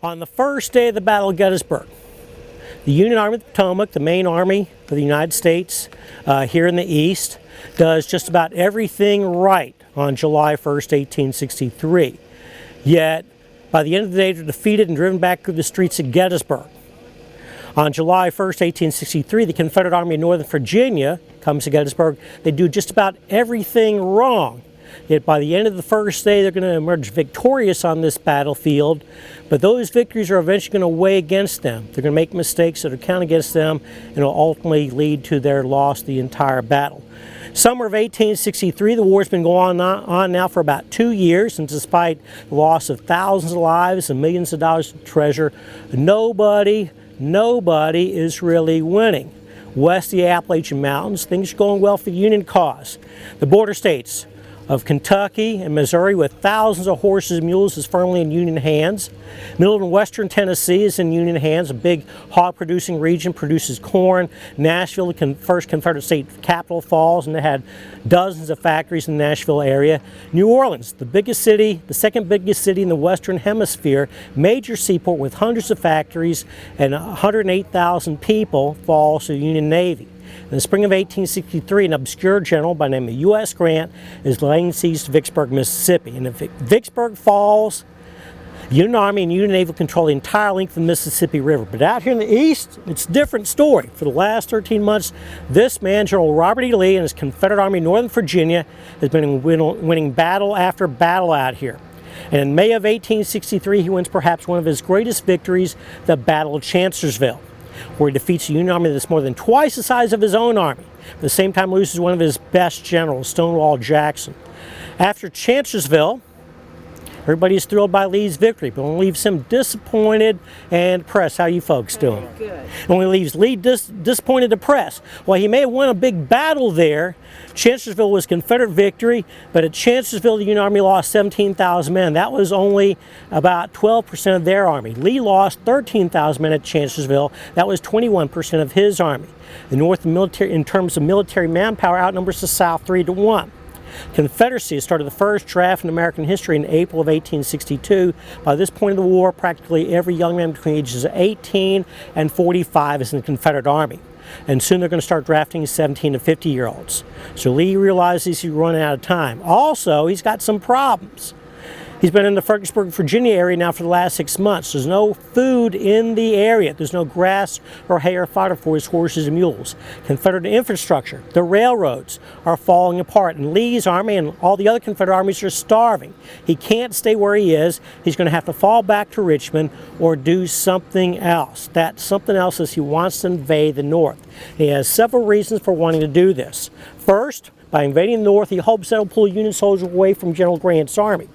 On the first day of the Battle of Gettysburg, the Union Army of the Potomac, the main army of the United States here in the East, does just about everything right on July 1st, 1863. Yet, by the end of the day, they're defeated and driven back through the streets of Gettysburg. On July 1st, 1863, the Confederate Army of Northern Virginia comes to Gettysburg. They do just about everything wrong. Yet by the end of the first day, they're going to emerge victorious on this battlefield, but those victories are eventually going to weigh against them. They're going to make mistakes that are count against them, and will ultimately lead to their loss the entire battle. Summer of 1863, the war's been going on now for about 2 years, and despite the loss of thousands of lives and millions of dollars of treasure, nobody is really winning. West of the Appalachian Mountains, things are going well for the Union cause. The border states of Kentucky and Missouri, with thousands of horses and mules, is firmly in Union hands. Middle and western Tennessee is in Union hands. A big hog producing region, produces corn. Nashville, the first Confederate state capital, falls, and they had dozens of factories in the Nashville area. New Orleans, the biggest city, the second biggest city in the Western Hemisphere, major seaport with hundreds of factories and 108,000 people, falls to the Union Navy. In the spring of 1863, an obscure general by the name of U.S. Grant is laying siege to Vicksburg, Mississippi. And if Vicksburg falls, the Union Army and Union Navy control the entire length of the Mississippi River. But out here in the East, it's a different story. For the last 13 months, this man, General Robert E. Lee, and his Confederate Army of Northern Virginia, has been winning battle after battle out here. And in May of 1863, he wins perhaps one of his greatest victories, the Battle of Chancellorsville, where he defeats a Union Army that's more than twice the size of his own army. At the same time, loses one of his best generals, Stonewall Jackson. After Chancellorsville, everybody's thrilled by Lee's victory, but only leaves him disappointed and depressed. How you folks doing? Good. Only leaves Lee disappointed, depressed. Well, he may have won a big battle there. Chancellorsville was Confederate victory, but at Chancellorsville, the Union Army lost 17,000 men. That was only about 12% of their army. Lee lost 13,000 men at Chancellorsville. That was 21% of his army. The North, in terms of military manpower, outnumbers the South 3-1. Confederacy has started the first draft in American history in April of 1862. By this point of the war, practically every young man between ages of 18 and 45 is in the Confederate Army. And soon they're going to start drafting 17 to 50-year-olds. So Lee realizes he's running out of time. Also, he's got some problems. He's been in the Fredericksburg, Virginia area now for the last 6 months. There's no food in the area. There's no grass or hay or fodder for his horses and mules. Confederate infrastructure, the railroads, are falling apart. And Lee's army and all the other Confederate armies are starving. He can't stay where he is. He's going to have to fall back to Richmond or do something else. That something else is he wants to invade the North. He has several reasons for wanting to do this. First, by invading the North, he hopes that will pull Union soldiers away from General Grant's army.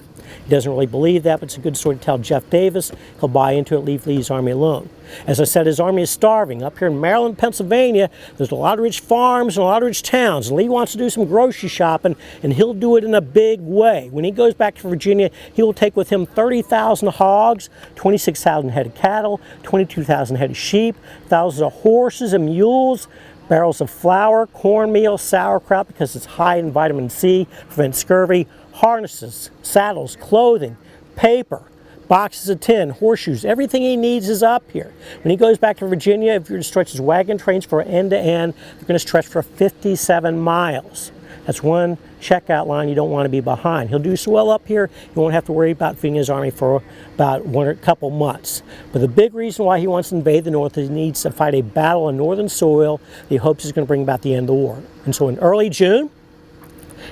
He doesn't really believe that, but it's a good story to tell Jeff Davis. He'll buy into it, leave Lee's army alone. As I said, his army is starving. Up here in Maryland, Pennsylvania, there's a lot of rich farms and a lot of rich towns. Lee wants to do some grocery shopping, and he'll do it in a big way. When he goes back to Virginia, he will take with him 30,000 hogs, 26,000 head of cattle, 22,000 head of sheep, thousands of horses and mules, barrels of flour, cornmeal, sauerkraut, because it's high in vitamin C, prevents scurvy, harnesses, saddles, clothing, paper, boxes of tin, horseshoes, everything he needs is up here. When he goes back to Virginia, if you're to stretch his wagon trains for end to end, they're going to stretch for 57 miles. That's one checkout line you don't want to be behind. He'll do so well up here, he won't have to worry about feeding his army for about a couple months. But the big reason why he wants to invade the North is he needs to fight a battle on northern soil that he hopes is going to bring about the end of the war. And so in early June,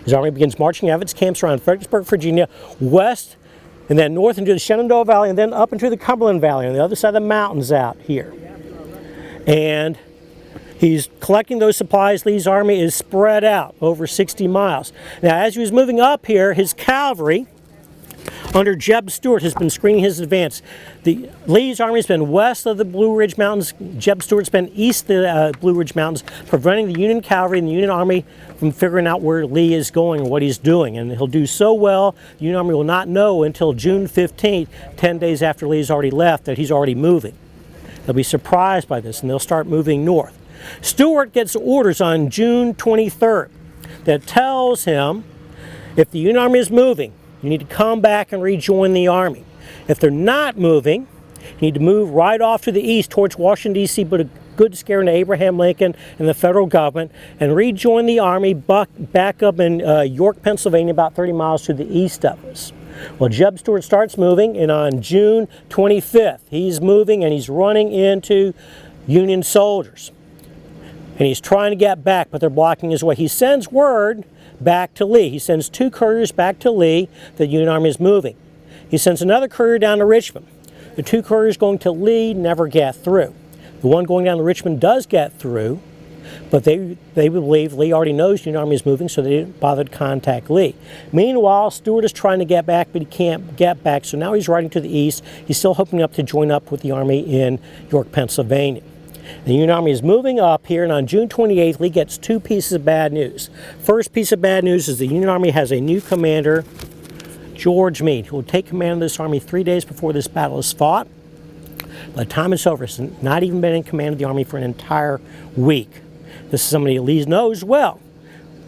his army begins marching out of its camps around Fredericksburg, Virginia, west, and then north into the Shenandoah Valley, and then up into the Cumberland Valley on the other side of the mountains out here. And he's collecting those supplies. Lee's army is spread out over 60 miles. Now, as he was moving up here, his cavalry, under Jeb Stuart, has been screening his advance. Lee's army has been west of the Blue Ridge Mountains. Jeb Stuart's been east of the Blue Ridge Mountains, preventing the Union cavalry and the Union army from figuring out where Lee is going or what he's doing. And he'll do so well, the Union army will not know until June 15th, 10 days after Lee's already left, that he's already moving. They'll be surprised by this, and they'll start moving north. Stuart gets orders on June 23rd that tells him if the Union army is moving, you need to come back and rejoin the army. If they're not moving, You need to move right off to the east towards Washington, D.C., but a good scare into Abraham Lincoln and the federal government, and rejoin the Army back up in York, Pennsylvania, about 30 miles to the east of us. Well, Jeb Stuart starts moving, and on June 25th, he's moving and he's running into Union soldiers. And he's trying to get back, but they're blocking his way. He sends word back to Lee. He sends 2 couriers back to Lee that the Union Army is moving. He sends another courier down to Richmond. The 2 couriers going to Lee never get through. The one going down to Richmond does get through, but they believe Lee already knows the Union Army is moving, so they didn't bother to contact Lee. Meanwhile, Stuart is trying to get back, but he can't get back, so now he's riding to the east. He's still hoping to join up with the Army in York, Pennsylvania. The Union Army is moving up here, and on June 28th, Lee gets 2 pieces of bad news. First piece of bad news is the Union Army has a new commander, George Meade, who will take command of this army 3 days before this battle is fought. By the time it's over, he's not even been in command of the Army for an entire week. This is somebody Lee knows well.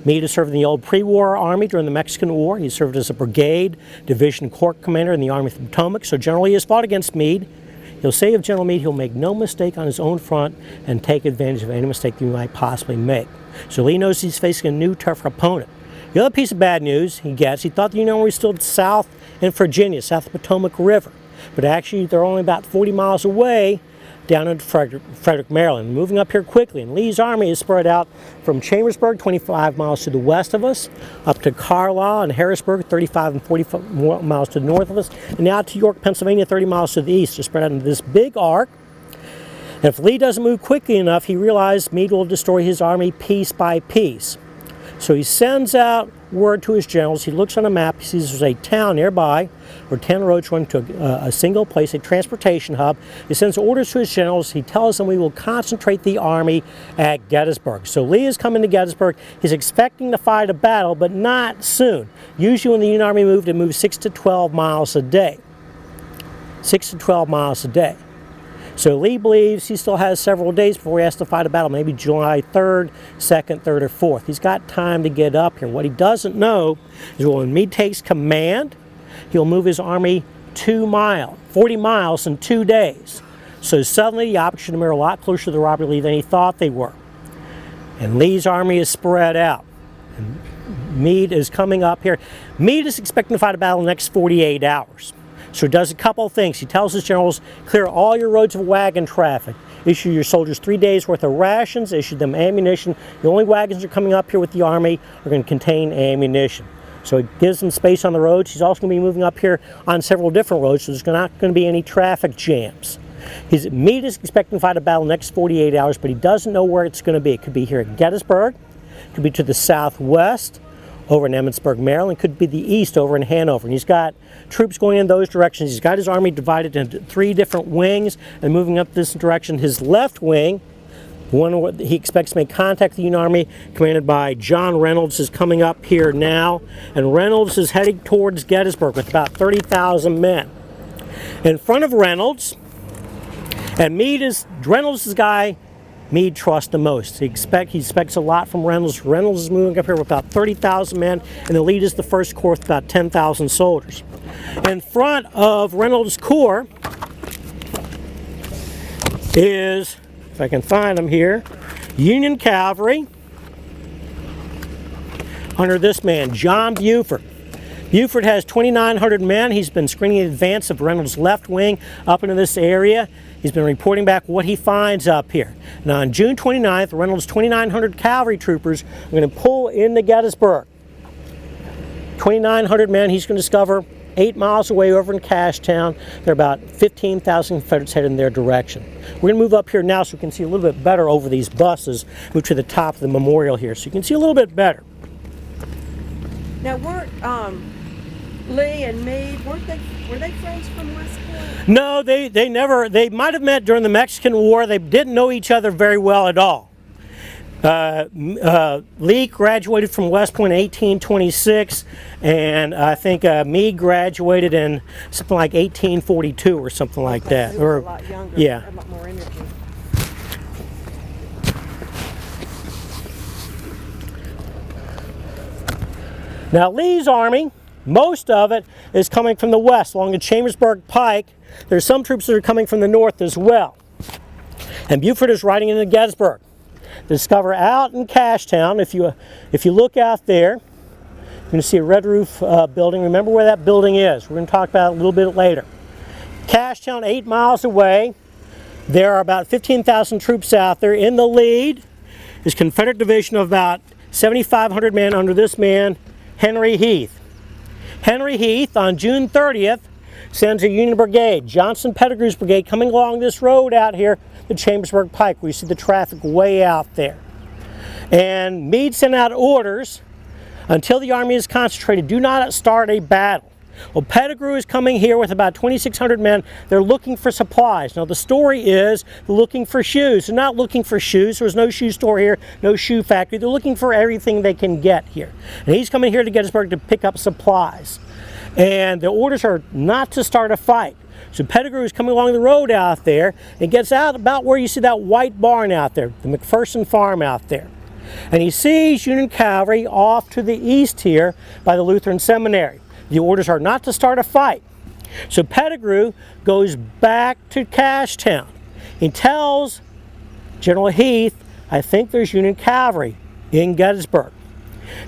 Meade has served in the old pre-war Army during the Mexican War. He served as a brigade, division, corps commander in the Army of the Potomac, so generally he has fought against Meade. He'll say of General Meade, he'll make no mistake on his own front and take advantage of any mistake that he might possibly make. So Lee knows he's facing a new, tougher opponent. The other piece of bad news he gets, he thought the Union Army was still south in Virginia, south of the Potomac River. But actually, they're only about 40 miles away down in Frederick, Maryland. Moving up here quickly, and Lee's army is spread out from Chambersburg, 25 miles to the west of us, up to Carlisle and Harrisburg, 35 and 40 miles to the north of us, and now to York, Pennsylvania, 30 miles to the east. They're spread out into this big arc. And if Lee doesn't move quickly enough, he realized Meade will destroy his army piece by piece. So he sends out word to his generals. He looks on a map. He sees there's a town nearby where 10 roads run to a single place, a transportation hub. He sends orders to his generals. He tells them we will concentrate the army at Gettysburg. So Lee is coming to Gettysburg. He's expecting to fight a battle, but not soon. Usually when the Union Army moved, it moved 6 to 12 miles a day. 6 to 12 miles a day. So Lee believes he still has several days before he has to fight a battle, maybe July 3rd, 2nd, 3rd, or 4th. He's got time to get up here. What he doesn't know is when Meade takes command, he'll move his army 40 miles in 2 days. So suddenly the opposition are a lot closer to Robert Lee than he thought they were. And Lee's army is spread out. And Meade is coming up here. Meade is expecting to fight a battle in the next 48 hours. So he does a couple of things. He tells his generals, clear all your roads of wagon traffic. Issue your soldiers 3 days worth of rations, issue them ammunition. The only wagons that are coming up here with the army are going to contain ammunition. So he gives them space on the roads. He's also going to be moving up here on several different roads, so there's not going to be any traffic jams. Meade is expecting to fight a battle in the next 48 hours, but he doesn't know where it's going to be. It could be here at Gettysburg, it could be to the southwest, over in Emmitsburg, Maryland, could be the east over in Hanover. And he's got troops going in those directions. He's got his army divided into 3 different wings and moving up this direction. His left wing, one he expects to make contact with the Union Army, commanded by John Reynolds, is coming up here now. And Reynolds is heading towards Gettysburg with about 30,000 men. In front of Reynolds, and Reynolds is the guy Meade trusts the most. He expects a lot from Reynolds. Reynolds is moving up here with about 30,000 men, and the lead is the First Corps with about 10,000 soldiers. In front of Reynolds' corps is, if I can find them here, Union Cavalry under this man, John Buford. Buford has 2,900 men. He's been screening in advance of Reynolds' left wing up into this area. He's been reporting back what he finds up here. Now on June 29th, Reynolds' 2,900 cavalry troopers are going to pull into Gettysburg. 2,900 men he's going to discover 8 miles away over in Cashtown. There are about 15,000 Confederates headed in their direction. We're going to move up here now so we can see a little bit better over these buses. Move to the top of the memorial here so you can see a little bit better. Now weren't Lee and Meade, were they friends from West Point? No, they never. They might have met during the Mexican War. They didn't know each other very well at all. Lee graduated from West Point in 1826, and I think Meade graduated in something like 1842 or something like that. Or a lot younger. Yeah. A lot more energy. Now Lee's army Most of it is coming from the west along the Chambersburg Pike. There's some troops that are coming from the north as well. And Buford is riding into Gettysburg. Discover out in Cashtown, if you look out there, you're going to see a red roof building. Remember where that building is. We're going to talk about it a little bit later. Cashtown, 8 miles away. There are about 15,000 troops out there. In the lead is Confederate division of about 7,500 men under this man, Henry Heath. Henry Heath, on June 30th, sends a Union brigade, Johnson Pettigrew's brigade, coming along this road out here, the Chambersburg Pike, where you see the traffic way out there. And Meade sent out orders, until the army is concentrated, do not start a battle. Well, Pettigrew is coming here with about 2,600 men. They're looking for supplies. Now, the story is they're looking for shoes. They're not looking for shoes. There's no shoe store here, no shoe factory. They're looking for everything they can get here. And he's coming here to Gettysburg to pick up supplies. And the orders are not to start a fight. So Pettigrew is coming along the road out there and gets out about where you see that white barn out there, the McPherson farm out there. And he sees Union cavalry off to the east here by the Lutheran Seminary. The orders are not to start a fight. So Pettigrew goes back to Cashtown. He tells General Heath, I think there's Union cavalry in Gettysburg.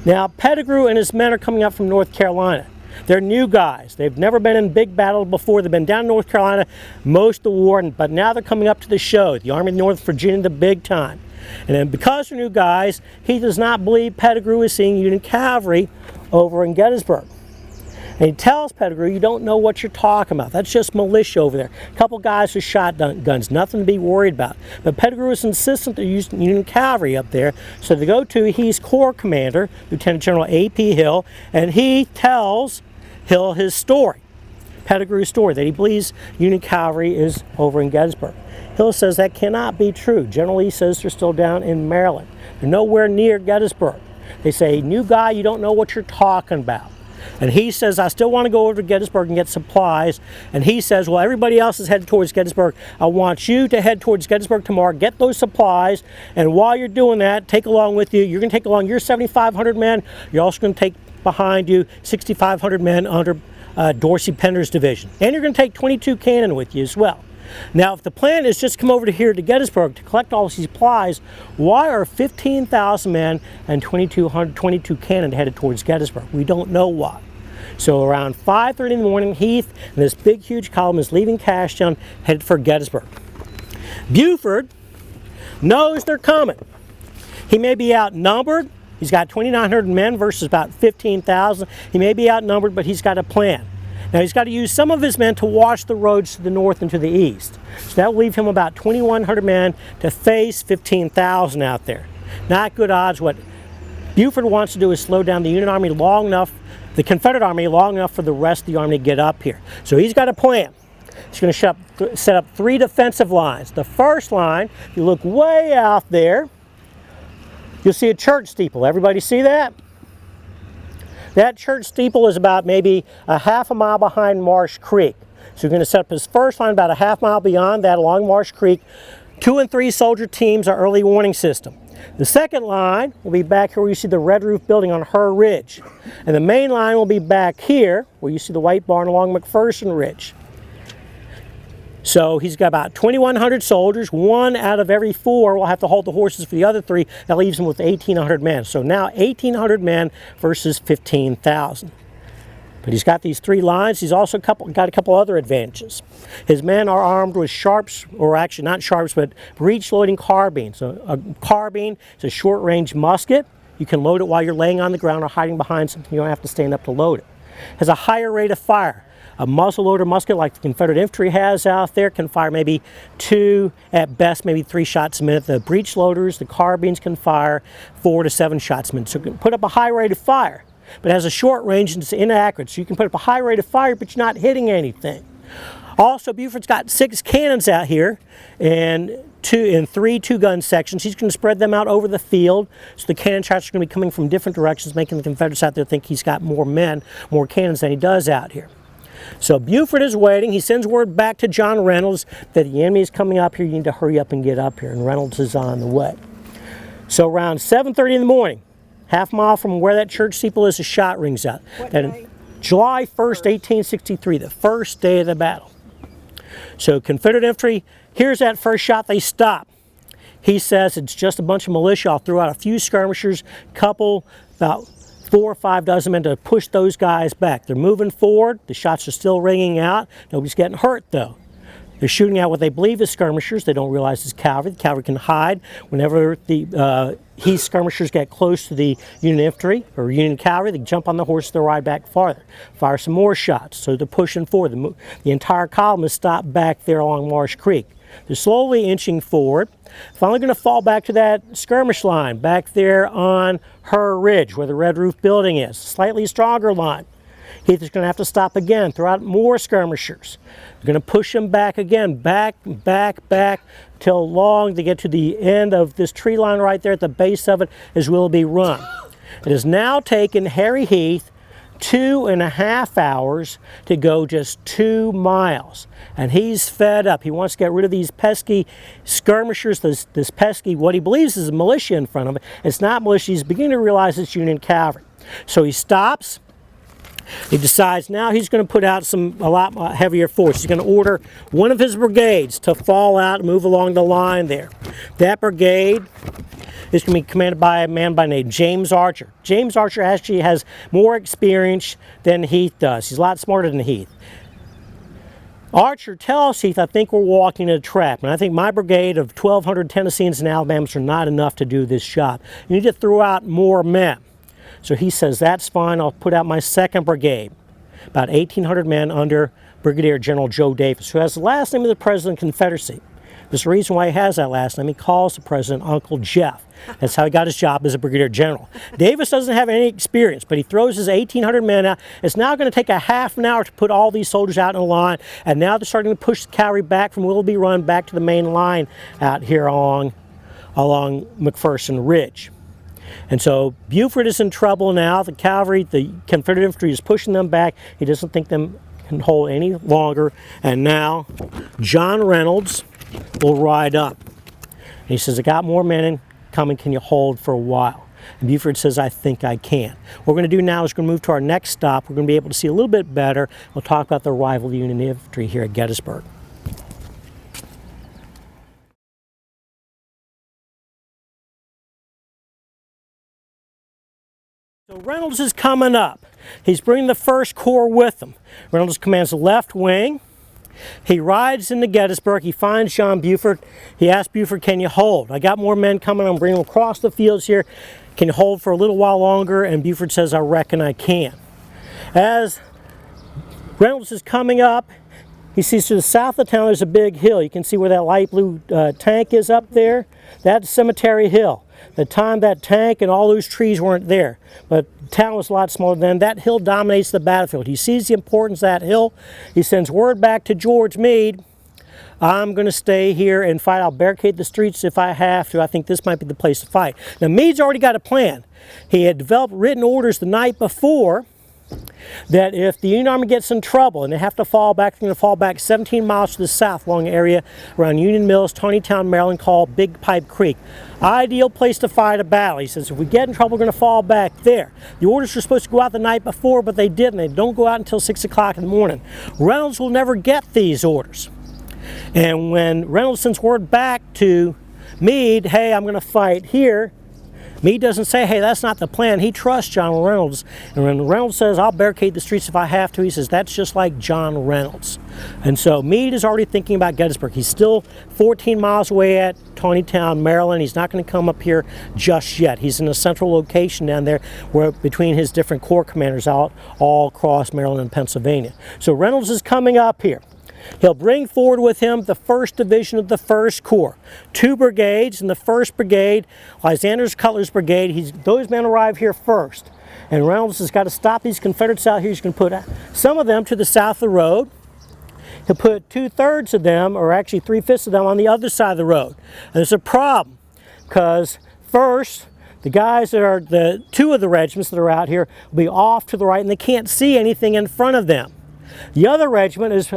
Now Pettigrew and his men are coming up from North Carolina. They're new guys. They've never been in big battles before. They've been down in North Carolina most of the war, but now they're coming up to the show, the Army of North Virginia, the big time. And then because they're new guys, he does not believe Pettigrew is seeing Union cavalry over in Gettysburg. And he tells Pettigrew, you don't know what you're talking about. That's just militia over there. A couple guys with shotguns, nothing to be worried about. But Pettigrew is insistent to use Union cavalry up there. So they go to Heath's Corps commander, Lieutenant General A.P. Hill, and he tells Hill his story, Pettigrew's story, that he believes Union cavalry is over in Gettysburg. Hill says that cannot be true. General Lee says they're still down in Maryland. They're nowhere near Gettysburg. They say, new guy, you don't know what you're talking about. And he says, I still want to go over to Gettysburg and get supplies. And he says, well, everybody else is headed towards Gettysburg. I want you to head towards Gettysburg tomorrow, get those supplies. And while you're doing that, take along with you, you're going to take along your 7,500 men. You're also going to take behind you 6,500 men under Dorsey Pender's division. And you're going to take 22 cannon with you as well. Now, if the plan is just come over to here to Gettysburg to collect all these supplies, why are 15,000 men and 22 cannon headed towards Gettysburg? We don't know why. So around 5:30 in the morning, Heath and this big, huge column is leaving Cashtown, headed for Gettysburg. Buford knows they're coming. He may be outnumbered. He's got 2,900 men versus about 15,000. He may be outnumbered, but he's got a plan. Now he's got to use some of his men to watch the roads to the north and to the east. So that will leave him about 2,100 men to face 15,000 out there. Not good odds. What Buford wants to do is slow down the Union Army long enough, the Confederate Army long enough for the rest of the army to get up here. So he's got a plan. He's going to set up 3 defensive lines. The first line, if you look way out there, you'll see a church steeple. Everybody see that? That church steeple is about maybe a half a mile behind Marsh Creek. So you're going to set up his first line about a half mile beyond that along Marsh Creek. 2 and 3 soldier teams are early warning system. The second line will be back here where you see the red roof building on Her Ridge. And the main line will be back here where you see the white barn along McPherson Ridge. So he's got about 2,100 soldiers. 1 out of every 4 will have to hold the horses for the other 3. That leaves him with 1,800 men. So now 1,800 men versus 15,000. But he's got these 3 lines. He's also got a couple other advantages. His men are armed with sharps, or actually not sharps, but breech-loading carbines. So a carbine is a short-range musket. You can load it while you're laying on the ground or hiding behind something. You don't have to stand up to load it. Has a higher rate of fire. A muzzle-loader musket like the Confederate infantry has out there can fire maybe 2, at best maybe 3 shots a minute. The breech loaders, the carbines can fire 4 to 7 shots a minute. So it can put up a high rate of fire, but it has a short range and it's inaccurate. So you can put up a high rate of fire, but you're not hitting anything. Also, Buford's got 6 cannons out here and 3 2-gun sections. He's going to spread them out over the field, so the cannon shots are going to be coming from different directions, making the Confederates out there think he's got more men, more cannons than he does out here. So Buford is waiting. He sends word back to John Reynolds that the enemy is coming up here. You need to hurry up and get up here. And Reynolds is on the way. So around 7:30 in the morning, half mile from where that church steeple is, a shot rings out. What day? July 1st, 1863, the first day of the battle. So Confederate infantry, here's that first shot, they stop. He says it's just a bunch of militia. I'll throw out a few skirmishers, couple, about 4 or 5 dozen men to push those guys back. They're moving forward, the shots are still ringing out, nobody's getting hurt though. They're shooting at what they believe is skirmishers. They don't realize it's cavalry. The cavalry can hide whenever the Heath skirmishers get close to the Union infantry or Union cavalry. They jump on the horse, they ride back farther, fire some more shots. So they're pushing forward. The entire column is stopped back there along Marsh Creek. They're slowly inching forward. Finally going to fall back to that skirmish line back there on Her Ridge where the red roof building is. Slightly stronger line. Heath is going to have to stop again, throw out more skirmishers. They're going to push them back again, back, till long they get to the end of this tree line right there. At the base of it is Willoughby Run. It has now taken Harry Heath 2.5 hours to go just 2 miles. And he's fed up. He wants to get rid of these pesky skirmishers, this pesky, what he believes is a militia in front of him. It's not militia. He's beginning to realize it's Union cavalry. So he stops. He decides now he's going to put out a lot heavier force. He's going to order one of his brigades to fall out and move along the line there. That brigade is going to be commanded by a man by the name James Archer. James Archer actually has more experience than Heath does. He's a lot smarter than Heath. Archer tells Heath, I think we're walking in a trap, and I think my brigade of 1,200 Tennesseans and Alabamans are not enough to do this job. You need to throw out more men. So he says, that's fine, I'll put out my 2nd brigade. About 1,800 men under Brigadier General Joe Davis, who has the last name of the President of the Confederacy. There's a reason why he has that last name. He calls the President Uncle Jeff. That's how he got his job as a Brigadier General. Davis doesn't have any experience, but he throws his 1,800 men out. It's now going to take a half an hour to put all these soldiers out in a line, and now they're starting to push the cavalry back from Willoughby Run back to the main line out here along McPherson Ridge. And so Buford is in trouble now. The cavalry, the Confederate infantry is pushing them back. He doesn't think them can hold any longer. And now John Reynolds will ride up. And he says, I got more men coming. Can you hold for a while? And Buford says, I think I can. What we're going to do now is we're going to move to our next stop. We're going to be able to see a little bit better. We'll talk about the arrival of the Union infantry here at Gettysburg. So Reynolds is coming up. He's bringing the 1st Corps with him. Reynolds commands the left wing. He rides into Gettysburg. He finds John Buford. He asks Buford, can you hold? I got more men coming. I'm bringing them across the fields here. Can you hold for a little while longer? And Buford says, I reckon I can. As Reynolds is coming up, he sees to the south of town there's a big hill. You can see where that light blue tank is up there. That's Cemetery Hill. The time that tank and all those trees weren't there, but the town was a lot smaller then. That hill dominates the battlefield. He sees the importance of that hill. He sends word back to George Meade, I'm going to stay here and fight. I'll barricade the streets if I have to. I think this might be the place to fight. Now Meade's already got a plan. He had developed written orders the night before that if the Union Army gets in trouble and they have to fall back, they're going to fall back 17 miles to the south along the area around Union Mills, Tawnytown, Maryland, called Big Pipe Creek. Ideal place to fight a battle. He says, if we get in trouble, we're going to fall back there. The orders were supposed to go out the night before, but they didn't. They don't go out until 6 o'clock in the morning. Reynolds will never get these orders. And when Reynolds sends word back to Meade, hey, I'm going to fight here, Meade doesn't say, hey, that's not the plan. He trusts John Reynolds. And when Reynolds says, I'll barricade the streets if I have to, he says, that's just like John Reynolds. And so Meade is already thinking about Gettysburg. He's still 14 miles away at Tawnytown, Maryland. He's not going to come up here just yet. He's in a central location down there where between his different corps commanders out all across Maryland and Pennsylvania. So Reynolds is coming up here. He'll bring forward with him the 1st Division of the 1st Corps. 2 brigades. In the 1st Brigade, Lysander Cutler's brigade, those men arrive here first. And Reynolds has got to stop these Confederates out here. He's going to put some of them to the south of the road. He'll put 2/3 of them, or actually 3/5 of them, on the other side of the road. And there's a problem, because first, the guys that are the 2 of the regiments that are out here will be off to the right, and they can't see anything in front of them. The other regiment is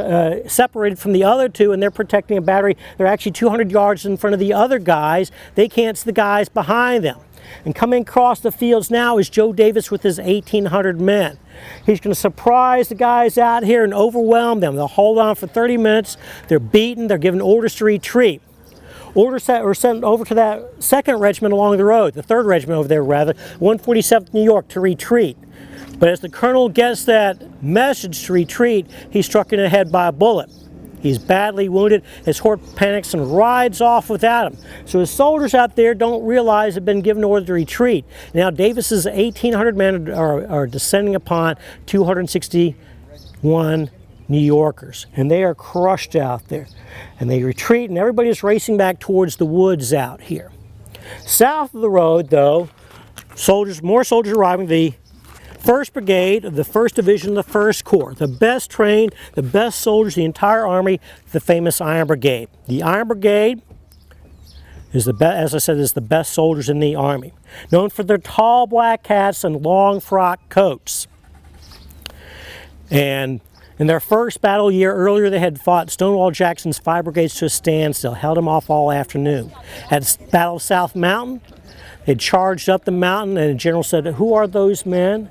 separated from the other 2, and they're protecting a battery. They're actually 200 yards in front of the other guys. They can't see the guys behind them. And coming across the fields now is Joe Davis with his 1,800 men. He's going to surprise the guys out here and overwhelm them. They'll hold on for 30 minutes. They're beaten. They're given orders to retreat. Orders were sent over to that 2nd Regiment along the road, the 3rd Regiment over there rather, 147th New York, to retreat. But as the colonel gets that message to retreat, he's struck in the head by a bullet. He's badly wounded. His horse panics and rides off without him. So his soldiers out there don't realize they've been given order to retreat. Now Davis's 1,800 men are descending upon 261 New Yorkers, and they are crushed out there. And they retreat, and everybody is racing back towards the woods out here. South of the road, though, more soldiers arriving. The 1st Brigade of the 1st Division of the 1st Corps, the best trained, the best soldiers, the entire Army, the famous Iron Brigade. The Iron Brigade is as I said, is the best soldiers in the Army, known for their tall black hats and long frock coats. And in their first battle year earlier, they had fought Stonewall Jackson's 5 brigades to a standstill, held them off all afternoon. At Battle of South Mountain, they charged up the mountain, and the general said, "Who are those men?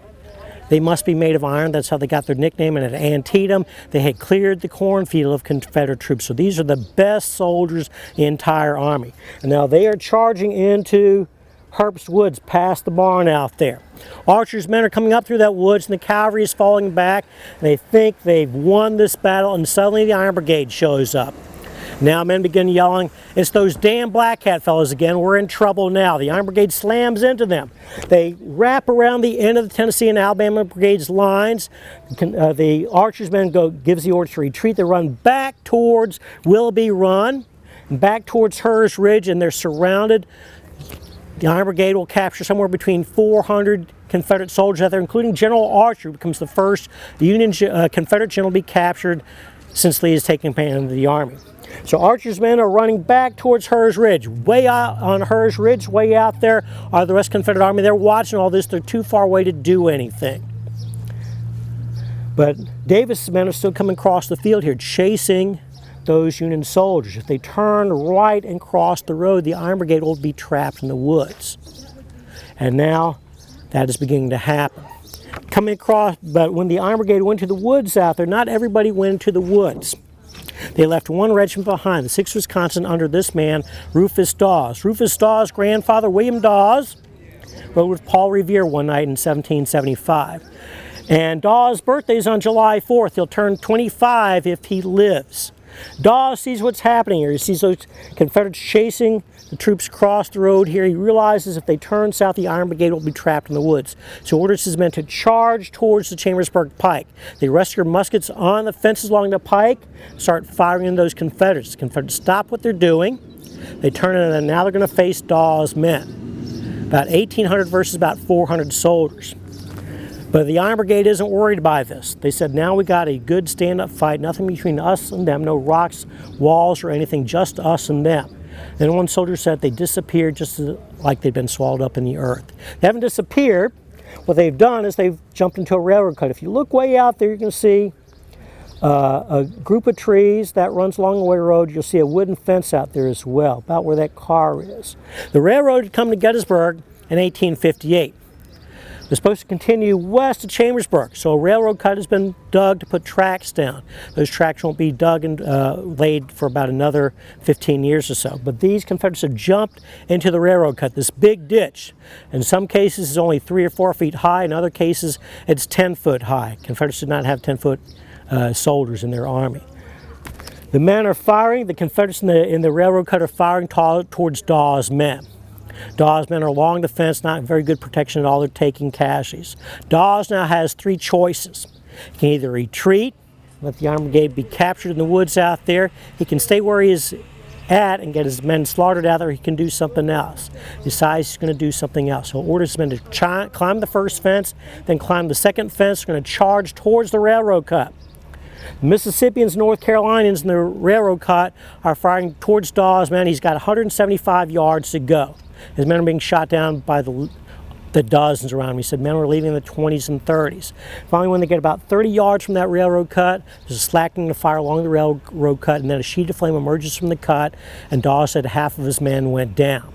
They must be made of iron." That's how they got their nickname. And at Antietam, they had cleared the cornfield of Confederate troops. So these are the best soldiers in the entire Army. And now they are charging into Herbst Woods, past the barn out there. Archer's men are coming up through that woods, and the cavalry is falling back. They think they've won this battle, and suddenly the Iron Brigade shows up. Now men begin yelling, "It's those damn black hat fellows again. We're in trouble now." The Iron Brigade slams into them. They wrap around the end of the Tennessee and Alabama Brigade's lines. The Archer's men gives the order to retreat. They run back towards Willoughby Run, back towards Hers Ridge, and they're surrounded. The Iron Brigade will capture somewhere between 400 Confederate soldiers out there, including General Archer, who becomes the first Confederate general to be captured since Lee has taken command of the Army. So Archer's men are running back towards Hers Ridge. Way out on Hers Ridge, way out there, are the rest of the Confederate Army. They're watching all this. They're too far away to do anything. But Davis' men are still coming across the field here, chasing those Union soldiers. If they turn right and cross the road, the Iron Brigade will be trapped in the woods. And now that is beginning to happen. Coming across, but when the Iron Brigade went to the woods out there, not everybody went to the woods. They left one regiment behind, the 6th Wisconsin, under this man, Rufus Dawes. Rufus Dawes' grandfather, William Dawes, rode with Paul Revere one night in 1775. And Dawes' birthday is on July 4th. He'll turn 25 if he lives. Dawes sees what's happening here. He sees those Confederates chasing the troops across the road here. He realizes if they turn south, the Iron Brigade will be trapped in the woods. So he orders his men to charge towards the Chambersburg Pike. They rest their muskets on the fences along the pike, start firing into those Confederates. The Confederates stop what they're doing. They turn in, and now they're going to face Dawes' men. About 1,800 versus about 400 soldiers. But the Iron Brigade isn't worried by this. They said, now we got a good stand-up fight, nothing between us and them, no rocks, walls, or anything, just us and them. Then one soldier said they disappeared just like they'd been swallowed up in the earth. They haven't disappeared. What they've done is they've jumped into a railroad cut. If you look way out there, you can see a group of trees that runs along the railroad. You'll see a wooden fence out there as well, about where that car is. The railroad had come to Gettysburg in 1858. They're supposed to continue west of Chambersburg, so a railroad cut has been dug to put tracks down. Those tracks won't be dug and laid for about another 15 years or so. But these Confederates have jumped into the railroad cut, this big ditch. In some cases, it's only 3 or 4 feet high. In other cases, it's 10 foot high. Confederates did not have 10-foot soldiers in their army. The men are firing. The Confederates in the railroad cut are firing towards Dawes' men. Dawes' men are along the fence, not very good protection at all. They're taking casualties. Dawes now has 3 choices. He can either retreat, let the Iron Brigade be captured in the woods out there. He can stay where he is at and get his men slaughtered out there. He can do something else. He decides he's going to do something else. He'll order his men to climb the first fence, then climb the second fence. They're going to charge towards the railroad cut. The Mississippians, North Carolinians in the railroad cut are firing towards Dawes' men. He's got 175 yards to go. His men are being shot down by the dozens around him. He said men were leaving in the 20s and 30s. Finally, when they get about 30 yards from that railroad cut, there's a slackening of fire along the railroad cut, and then a sheet of flame emerges from the cut, and Dawes said half of his men went down.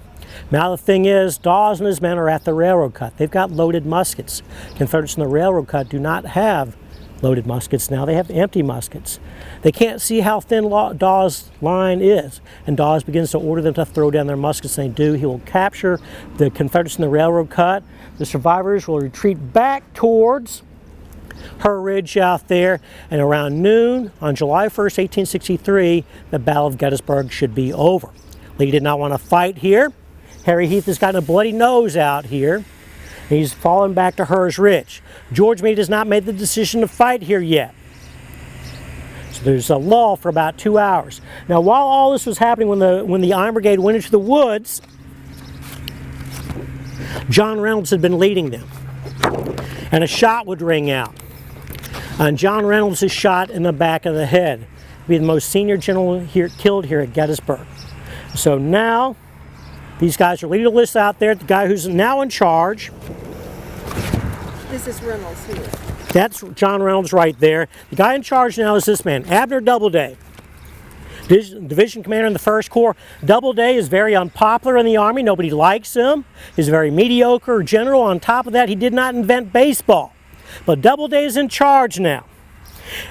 Now the thing is, Dawes and his men are at the railroad cut. They've got loaded muskets. Confederates in the railroad cut do not have loaded muskets now. They have empty muskets. They can't see how thin Dawes' line is, and Dawes begins to order them to throw down their muskets, and they do. He will capture the Confederates in the railroad cut. The survivors will retreat back towards her ridge out there, and around noon on July 1st, 1863, the Battle of Gettysburg should be over. Lee did not want to fight here. Harry Heath has gotten a bloody nose out here. He's fallen back to Hers Ridge. George Meade has not made the decision to fight here yet. So there's a lull for about 2 hours. Now, while all this was happening, when the Iron Brigade went into the woods, John Reynolds had been leading them, and a shot would ring out. And John Reynolds is shot in the back of the head. He'd be the most senior general here killed here at Gettysburg. So now, these guys are leading the list out there. The guy who's now in charge. This is Reynolds here. That's John Reynolds right there. The guy in charge now is this man, Abner Doubleday, division commander in the 1st Corps. Doubleday is very unpopular in the Army. Nobody likes him. He's a very mediocre general. On top of that, he did not invent baseball. But Doubleday is in charge now.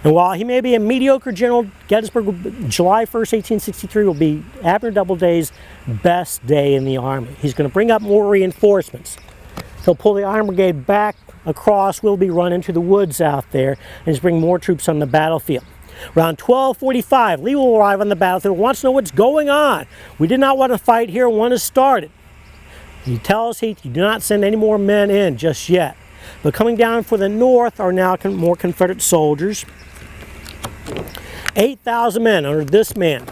And while he may be a mediocre general, Gettysburg, July 1st, 1863 will be Abner Doubleday's best day in the Army. He's going to bring up more reinforcements. He'll pull the Iron Brigade back across Willoughby Run into the woods out there, and he's bringing more troops on the battlefield. Around 12:45, Lee will arrive on the battlefield, wants to know what's going on. We did not want to fight here, one has started. He tells Heath, you do not send any more men in just yet. But coming down for the north are now more Confederate soldiers. 8,000 men under this man,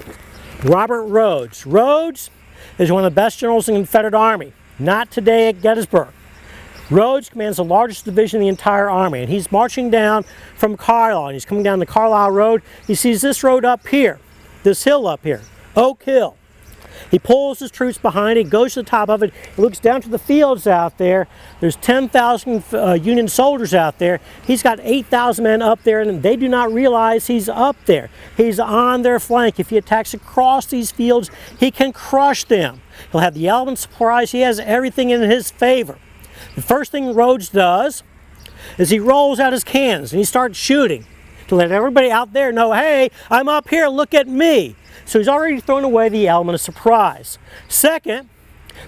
Robert Rhodes. Rhodes is one of the best generals in the Confederate Army. Not today at Gettysburg. Rhodes commands the largest division in the entire Army, and he's marching down from Carlisle, and he's coming down the Carlisle Road. He sees this road up here, this hill up here, Oak Hill. He pulls his troops behind it, goes to the top of it, he looks down to the fields out there. There's 10,000 Union soldiers out there. He's got 8,000 men up there, and they do not realize he's up there. He's on their flank. If he attacks across these fields, he can crush them. He'll have the element of surprise. He has everything in his favor. The first thing Rhodes does is he rolls out his cannons and he starts shooting to let everybody out there know, hey, I'm up here, look at me. So he's already thrown away the element of surprise. Second,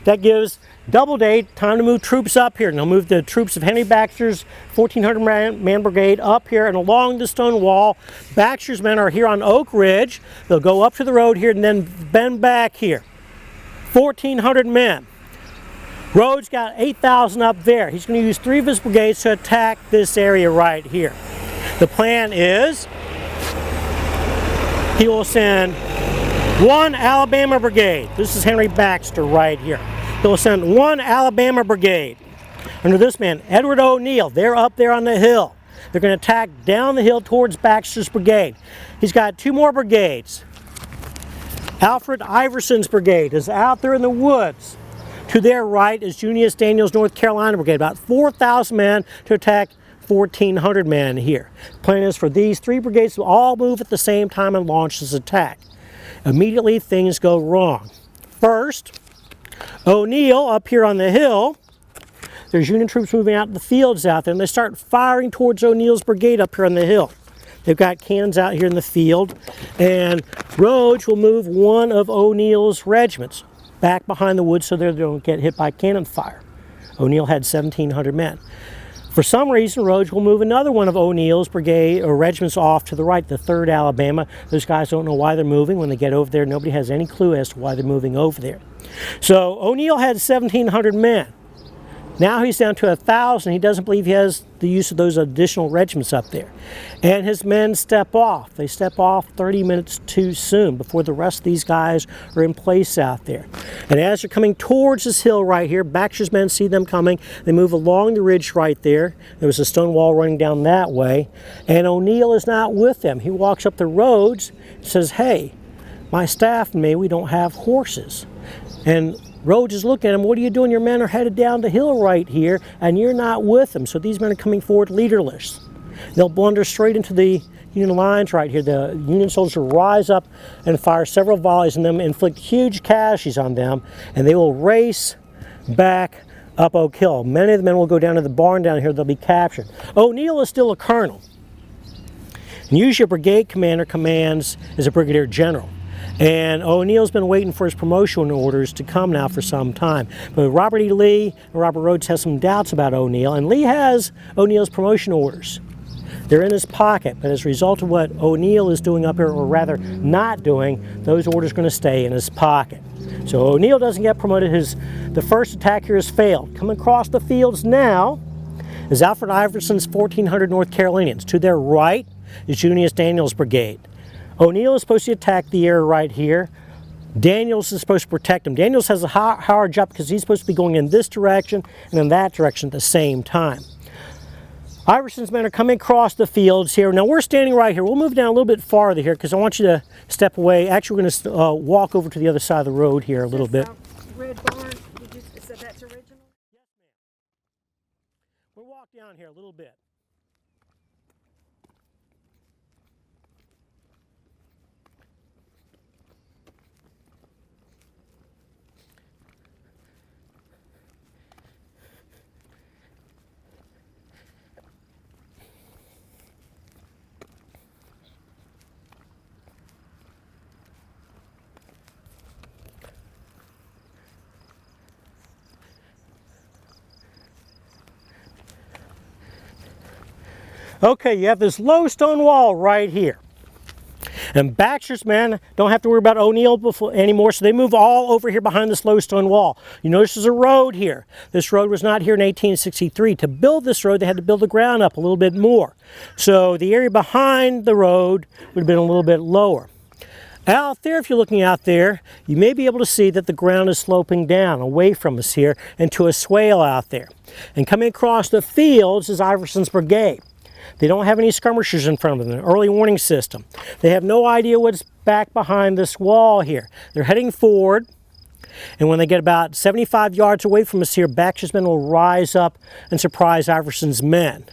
that gives Doubleday time to move troops up here. And he'll move the troops of Henry Baxter's 1,400-man brigade up here and along the stone wall. Baxter's men are here on Oak Ridge. They'll go up to the road here and then bend back here. 1,400 men. Rhodes got 8,000 up there. He's going to use 3 of his brigades to attack this area right here. The plan is he will send 1 Alabama brigade. This is Henry Baxter right here. He will send 1 Alabama brigade under this man, Edward O'Neill. They're up there on the hill. They're going to attack down the hill towards Baxter's brigade. He's got 2 more brigades. Alfred Iverson's brigade is out there in the woods. To their right is Junius Daniel's North Carolina brigade, about 4,000 men to attack 1,400 men here. The plan is for these 3 brigades to all move at the same time and launch this attack. Immediately things go wrong. First, O'Neill up here on the hill, there's Union troops moving out in the fields out there, and they start firing towards O'Neill's brigade up here on the hill. They've got cannons out here in the field, and Rhodes will move 1 of O'Neill's regiments back behind the woods so they don't get hit by cannon fire. O'Neill had 1,700 men. For some reason, Rhodes will move another one of O'Neill's brigade or regiments off to the right, the 3rd Alabama. Those guys don't know why they're moving. When they get over there, nobody has any clue as to why they're moving over there. So O'Neill had 1,700 men. Now he's down to 1,000. He doesn't believe he has the use of those additional regiments up there. And his men step off. They step off 30 minutes too soon before the rest of these guys are in place out there. And as they're coming towards this hill right here, Baxter's men see them coming. They move along the ridge right there. There was a stone wall running down that way. And O'Neill is not with them. He walks up the roads and says, hey, my staff and me, we don't have horses. And Rhodes is looking at him, what are you doing? Your men are headed down the hill right here, and you're not with them. So these men are coming forward leaderless. They'll blunder straight into the Union lines right here, the Union soldiers will rise up and fire several volleys on them, inflict huge casualties on them, and they will race back up Oak Hill. Many of the men will go down to the barn down here. They'll be captured. O'Neill is still a colonel. And usually a brigade commander commands as a brigadier general. And O'Neill's been waiting for his promotion orders to come now for some time. But Robert E. Lee and Robert Rhodes has some doubts about O'Neill, and Lee has O'Neill's promotion orders. They're in his pocket, but as a result of what O'Neill is doing up here, or rather not doing, those orders are going to stay in his pocket. So O'Neill doesn't get promoted. The first attack here has failed. Coming across the fields now is Alfred Iverson's 1,400 North Carolinians. To their right is Junius Daniels' brigade. O'Neill is supposed to attack the area right here. Daniels is supposed to protect him. Daniels has a hard job because he's supposed to be going in this direction and in that direction at the same time. Iverson's men are coming across the fields here. Now we're standing right here. We'll move down a little bit farther here because I want you to step away. Actually, we're going to walk over to the other side of the road here a little bit. Red barn, did you say that's original? Yes, ma'am. We'll walk down here a little bit. Okay, you have this low stone wall right here. And Baxter's men don't have to worry about O'Neill anymore, so they move all over here behind this low stone wall. You notice there's a road here. This road was not here in 1863. To build this road, they had to build the ground up a little bit more. So the area behind the road would have been a little bit lower. Out there, if you're looking out there, you may be able to see that the ground is sloping down away from us here into a swale out there. And coming across the fields is Iverson's brigade. They don't have any skirmishers in front of them, an early warning system. They have no idea what's back behind this wall here. They're heading forward, and when they get about 75 yards away from us here, Baxter's men will rise up and surprise Iverson's men.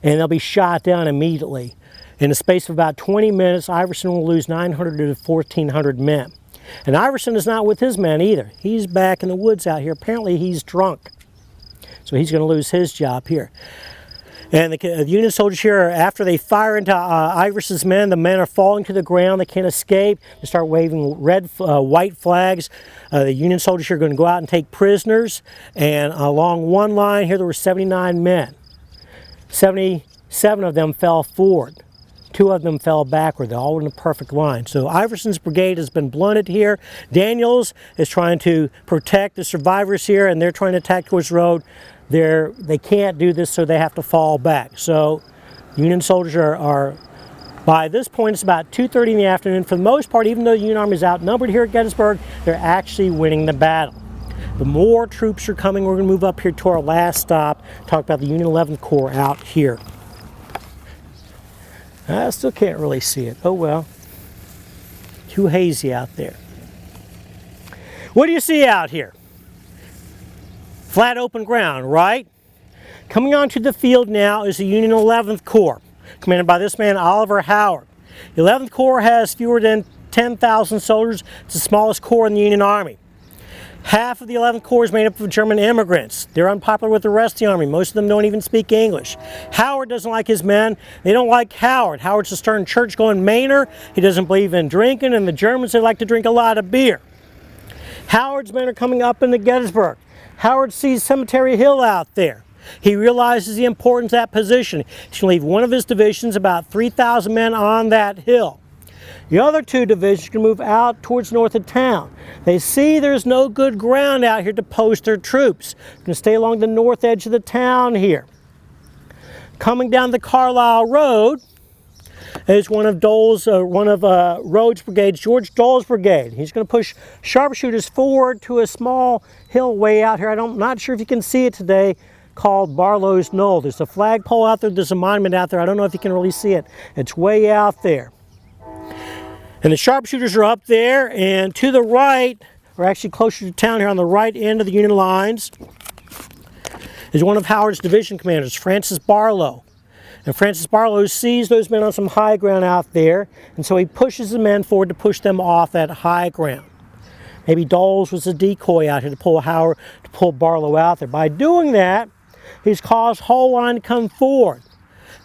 And they'll be shot down immediately. In the space of about 20 minutes, Iverson will lose 900 to 1,400 men. And Iverson is not with his men either. He's back in the woods out here. Apparently he's drunk. So he's going to lose his job here. And the Union soldiers here, after they fire into Iverson's men, the men are falling to the ground. They can't escape. They start waving white flags. The Union soldiers here are going to go out and take prisoners. And along one line here, there were 79 men. 77 of them fell forward. 2 of them fell backward. They're all in a perfect line. So Iverson's brigade has been blunted here. Daniels is trying to protect the survivors here, and they're trying to attack towards the road. They can't do this, so they have to fall back. So Union soldiers are by this point, it's about 2:30 in the afternoon. For the most part, even though the Union Army is outnumbered here at Gettysburg, they're actually winning the battle. But more troops are coming. We're going to move up here to our last stop, talk about the Union 11th Corps out here. I still can't really see it. Oh well. Too hazy out there. What do you see out here? Flat open ground, right? Coming onto the field now is the Union 11th Corps, commanded by this man, Oliver Howard. The 11th Corps has fewer than 10,000 soldiers. It's the smallest corps in the Union Army. Half of the 11th Corps is made up of German immigrants. They're unpopular with the rest of the Army. Most of them don't even speak English. Howard doesn't like his men. They don't like Howard. Howard's a stern church-going Mainer. He doesn't believe in drinking, and the Germans, they like to drink a lot of beer. Howard's men are coming up into Gettysburg. Howard sees Cemetery Hill out there. He realizes the importance of that position. He's going to leave one of his divisions, about 3,000 men, on that hill. The other 2 divisions can move out towards north of town. They see there's no good ground out here to post their troops. They're going to stay along the north edge of the town here. Coming down the Carlisle Road is one of Rhodes' brigades, George Dole's brigade. He's going to push sharpshooters forward to a small hill way out here. I'm not sure if you can see it today, called Barlow's Knoll. There's a flagpole out there. There's a monument out there. I don't know if you can really see it. It's way out there. And the sharpshooters are up there, and to the right, or actually closer to town here on the right end of the Union lines, is one of Howard's division commanders, Francis Barlow. And Francis Barlow sees those men on some high ground out there, and so he pushes the men forward to push them off that high ground. Maybe Dawes was a decoy out here to pull Barlow out there. By doing that, he's caused whole line to come forward.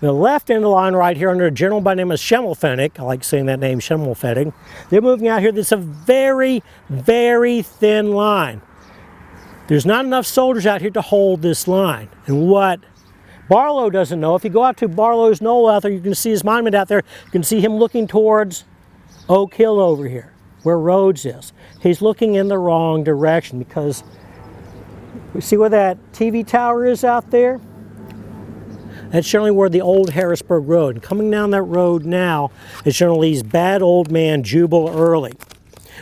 The left end of the line right here under a general by the name of Schimmelpfennig, I like saying that name, Schimmelpfennig, they're moving out here. This is a very, very thin line. There's not enough soldiers out here to hold this line. And what Barlow doesn't know, if you go out to Barlow's knoll out there, you can see his monument out there, you can see him looking towards Oak Hill over here, where Rhodes is. He's looking in the wrong direction because, you see where that TV tower is out there? That's generally where the old Harrisburg Road. And coming down that road now is generally his bad old man Jubal Early.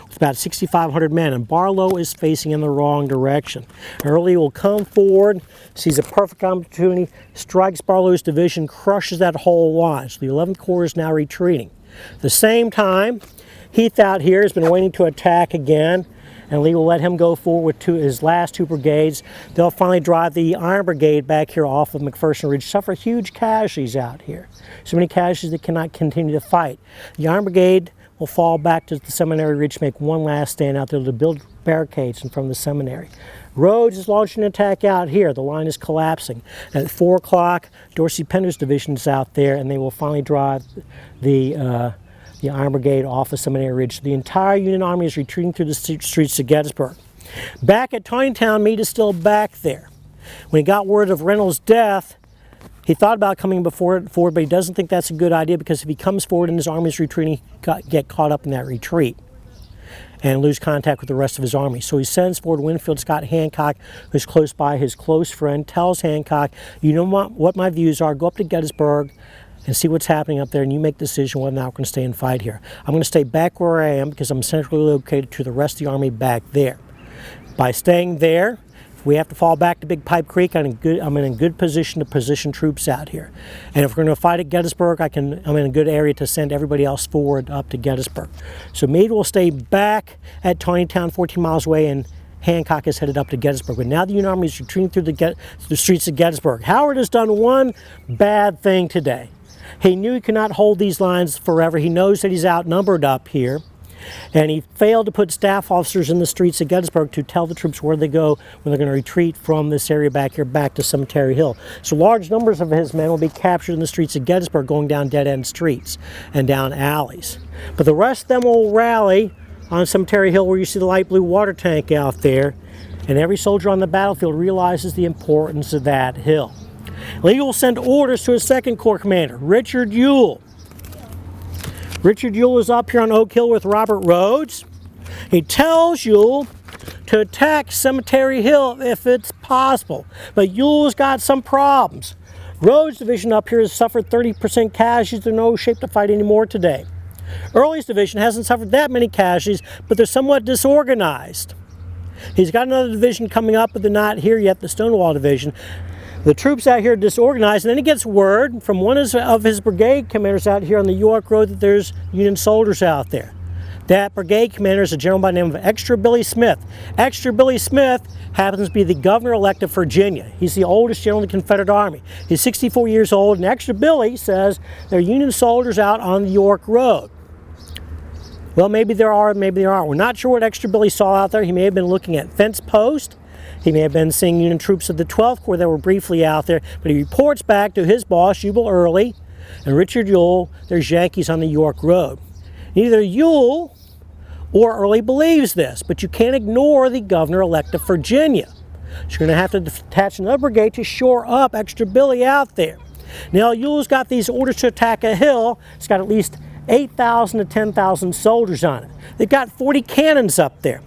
It's about 6,500 men, and Barlow is facing in the wrong direction. Early will come forward, sees a perfect opportunity, strikes Barlow's division, crushes that whole line. So the 11th Corps is now retreating. At the same time, Heath out here has been waiting to attack again, and Lee will let him go forward with his last two brigades. They'll finally drive the Iron Brigade back here off of McPherson Ridge, suffer huge casualties out here. So many casualties they cannot continue to fight. The Iron Brigade will fall back to the Seminary Ridge to make one last stand out there to build barricades in front of the seminary. Rhodes is launching an attack out here. The line is collapsing. At 4 o'clock, Dorsey Pender's division is out there, and they will finally drive the Iron Brigade off of Seminary Ridge. The entire Union Army is retreating through the streets of Gettysburg. Back at Taneytown, Meade is still back there. When he got word of Reynolds' death, he thought about coming forward, but he doesn't think that's a good idea because if he comes forward and his army is retreating, he get caught up in that retreat and lose contact with the rest of his army. So he sends forward Winfield Scott Hancock, who's close by, his close friend, tells Hancock, you know what my views are, go up to Gettysburg and see what's happening up there, and you make the decision whether or not we're going to stay and fight here. I'm going to stay back where I am because I'm centrally located to the rest of the army back there. By staying there, if we have to fall back to Big Pipe Creek, I'm in a good position to position troops out here. And if we're going to fight at Gettysburg, I'm in a good area to send everybody else forward up to Gettysburg. So Meade will stay back at Taneytown, 14 miles away, and Hancock is headed up to Gettysburg. But now the Union Army is retreating through the streets of Gettysburg. Howard has done one bad thing today. He knew he could not hold these lines forever. He knows that he's outnumbered up here. And he failed to put staff officers in the streets of Gettysburg to tell the troops where they go when they're going to retreat from this area back here back to Cemetery Hill. So large numbers of his men will be captured in the streets of Gettysburg going down dead-end streets and down alleys. But the rest of them will rally on Cemetery Hill where you see the light blue water tank out there. And every soldier on the battlefield realizes the importance of that hill. Lee will send orders to his 2nd Corps commander, Richard Ewell. Richard Ewell is up here on Oak Hill with Robert Rhodes. He tells Ewell to attack Cemetery Hill if it's possible, but Ewell's got some problems. Rhodes' division up here has suffered 30% casualties. They're in no shape to fight anymore today. Early's division hasn't suffered that many casualties, but they're somewhat disorganized. He's got another division coming up, but they're not here yet, the Stonewall Division. The troops out here are disorganized, and then he gets word from one of his brigade commanders out here on the York Road that there's Union soldiers out there. That brigade commander is a general by the name of Extra Billy Smith. Extra Billy Smith happens to be the governor-elect of Virginia. He's the oldest general in the Confederate Army. He's 64 years old, and Extra Billy says there are Union soldiers out on the York Road. Well, maybe there are, maybe there aren't. We're not sure what Extra Billy saw out there. He may have been looking at fence posts. He may have been seeing Union troops of the 12th Corps that were briefly out there, but he reports back to his boss, Jubal Early, and Richard Ewell, there's Yankees on the York Road. Neither Ewell or Early believes this, but you can't ignore the governor-elect of Virginia. So you're going to have to detach another brigade to shore up Extra Billy out there. Now, Ewell's got these orders to attack a hill. It's got at least 8,000 to 10,000 soldiers on it. They've got 40 cannons up there.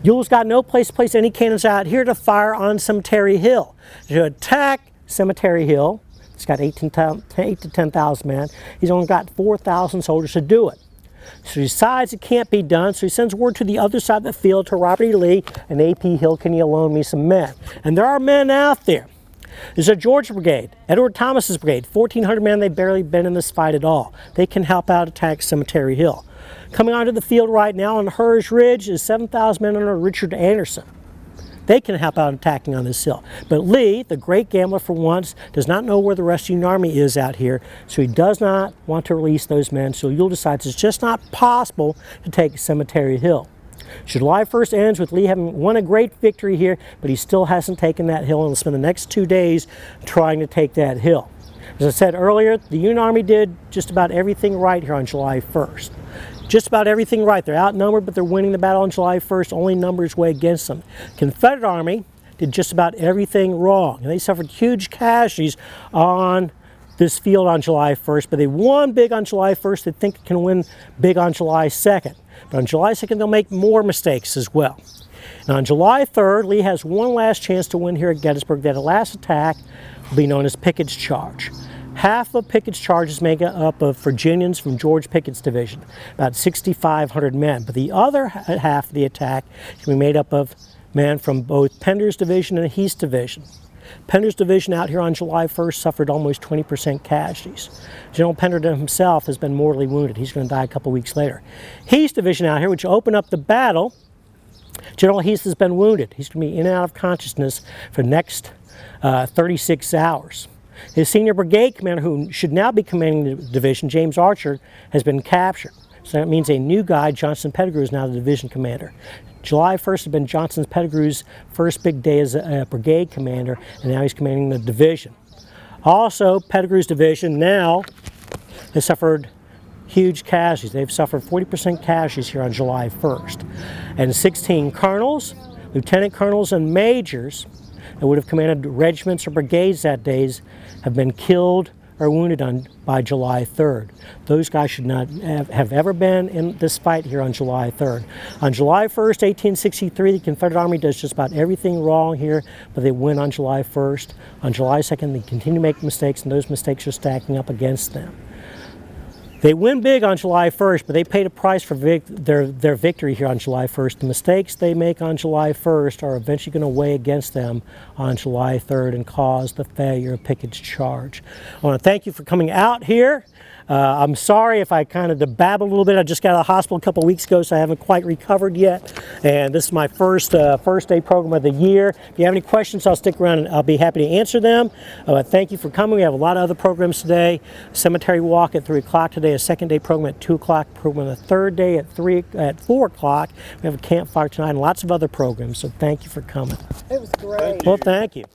Ewell's got no place to place any cannons out here to fire on Cemetery Hill. To attack Cemetery Hill, it's got 8 to 10,000 men. He's only got 4,000 soldiers to do it. So he decides it can't be done, so he sends word to the other side of the field to Robert E. Lee and A.P. Hill, can you loan me some men? And there are men out there. There's a Georgia Brigade, Edward Thomas's brigade, 1,400 men. They've barely been in this fight at all. They can help out attack Cemetery Hill. Coming onto the field right now on Hers Ridge is 7,000 men under Richard Anderson. They can help out attacking on this hill. But Lee, the great gambler for once, does not know where the rest of the Union Army is out here, so he does not want to release those men. So Ewell decides it's just not possible to take Cemetery Hill. July 1st ends with Lee having won a great victory here, but he still hasn't taken that hill and will spend the next 2 days trying to take that hill. As I said earlier, the Union Army did just about everything right here on July 1st. Just about everything right. They're outnumbered, but they're winning the battle on July 1st. Only numbers weigh against them. Confederate Army did just about everything wrong. And they suffered huge casualties on this field on July 1st, but they won big on July 1st. They think they can win big on July 2nd. But on July 2nd, they'll make more mistakes as well. And on July 3rd, Lee has one last chance to win here at Gettysburg. That last attack will be known as Pickett's Charge. Half of Pickett's charge is made up of Virginians from George Pickett's division, about 6,500 men. But the other half of the attack can be made up of men from both Pender's division and Heath's division. Pender's division out here on July 1st suffered almost 20% casualties. General Pender himself has been mortally wounded. He's going to die a couple weeks later. Heath's division out here, which opened up the battle, General Heath has been wounded. He's going to be in and out of consciousness for the next 36 hours. His senior brigade commander, who should now be commanding the division, James Archer, has been captured. So that means a new guy, Johnston Pettigrew, is now the division commander. July 1st had been Johnston Pettigrew's first big day as a brigade commander, and now he's commanding the division. Also, Pettigrew's division now has suffered huge casualties. They've suffered 40% casualties here on July 1st. And 16 colonels, lieutenant colonels, and majors that would have commanded regiments or brigades that days have been killed or wounded by July 3rd. Those guys should not have ever been in this fight here on July 3rd. On July 1st, 1863, the Confederate Army does just about everything wrong here, but they win on July 1st. On July 2nd, they continue to make mistakes, and those mistakes are stacking up against them. They win big on July 1st, but they paid a price for their victory here on July 1st. The mistakes they make on July 1st are eventually going to weigh against them on July 3rd and cause the failure of Pickett's Charge. I want to thank you for coming out here. I'm sorry if I kind of babbled a little bit. I just got out of the hospital a couple of weeks ago, so I haven't quite recovered yet. And this is my first day program of the year. If you have any questions, I'll stick around and I'll be happy to answer them. Thank you for coming. We have a lot of other programs today. Cemetery walk at 3 o'clock today, a second day program at 2 o'clock, program the third day at 4 o'clock. We have a campfire tonight and lots of other programs, so thank you for coming. It was great. Well, thank you.